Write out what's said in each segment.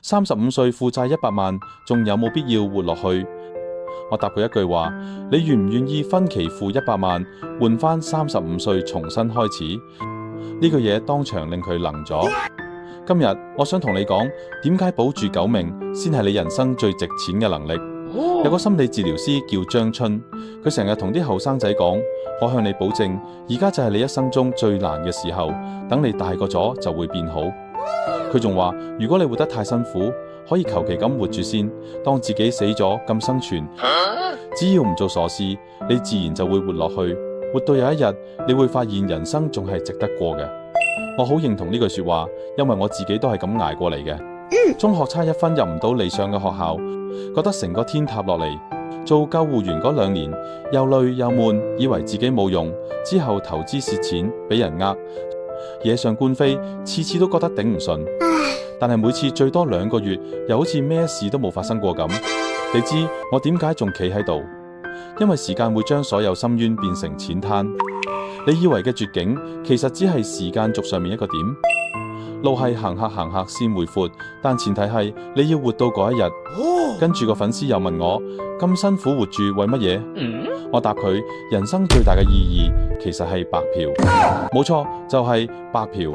35歲負債100萬，仲有冇必要活落去？我答佢一句話：你願唔願意分期付100萬，換翻35歲重新開始？呢句嘢當場令佢愣咗。今日我想同你講，點解保住9命先係你人生最值錢嘅能力。有個心理治療師叫張春，佢成日同啲後生仔講：我向你保證，而家就係你一生中最難嘅時候，等你大個咗就會變好。佢仲話：如果你活得太辛苦，可以求其咁活住先，當自己死咗咁生存。只要唔做傻事，你自然就會活落去，活到有一日你會發現人生仲係值得過嘅。我好認同呢句說話，因為我自己都係咁捱過嚟嘅。中學差1分入唔到理想嘅學校，覺得成個天塌落嚟。做救護員嗰2年，又累又悶，以為自己冇用。之後投資蝕錢，俾人呃，惹上官非，次次都覺得頂唔順。但係每次最多2個月，又好似咩事都冇發生過咁。你知我點解仲企喺度？因為時間會將所有深淵變成淺灘。你以為嘅絕境，其實只係時間軸上面一個點。路係行下先會闊，但前提係你要活到嗰一日。跟住個粉絲又問我：咁辛苦活住為乜嘢？我答佢：人生最大嘅意義其實係白嫖。冇錯，就係白嫖。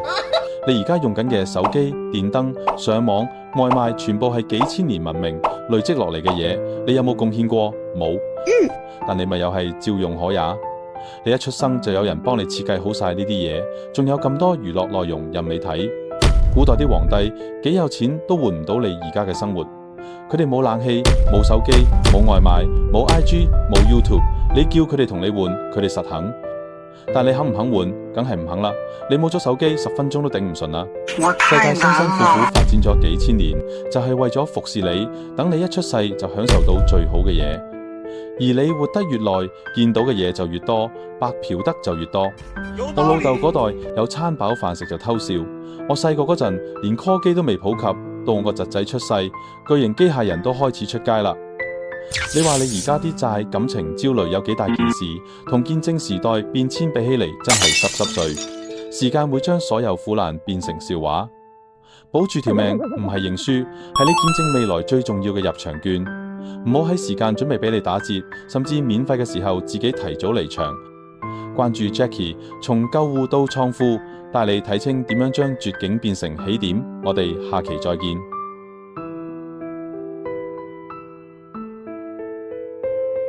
你而家用緊嘅手機、電燈、上網、外賣，全部係幾千年文明累積落嚟嘅嘢，你有冇貢獻過？冇。但你咪又係照用可也。你一出生就有人幫你設計好晒呢啲嘢，仲有咁多娛樂內容任你睇。古代啲皇帝幾有錢都換唔到你而家嘅生活，佢哋冇冷氣、冇手機、冇外賣、冇 IG、冇 YouTube， 你叫佢哋同你換，佢哋實肯。但你肯唔肯換？梗係唔肯啦。你冇咗手機10分鐘都頂唔順啦。世界辛辛苦苦發展咗幾千年，就係為咗服侍你，等你一出世就享受到最好嘅嘢。而你活得越耐，見到嘅嘢就越多，白嫖得就越多。我老豆嗰代有餐飽飯食就偷笑，我細個嗰陣連 call 機都未普及，到我個侄仔出世，巨型機械人都開始出街啦。你話你而家啲債、感情、焦慮有幾大件事，同見證時代變遷比起嚟，真係濕碎。時間會將所有苦難變成笑話。保住條命唔係認輸，係你見證未來最重要嘅入場券。唔好喺時間準備俾你打折，甚至免費嘅時候自己提早離場。關注 Jackie， 從救護到創富，帶你睇清點樣將絕境變成起點。我哋下期再見。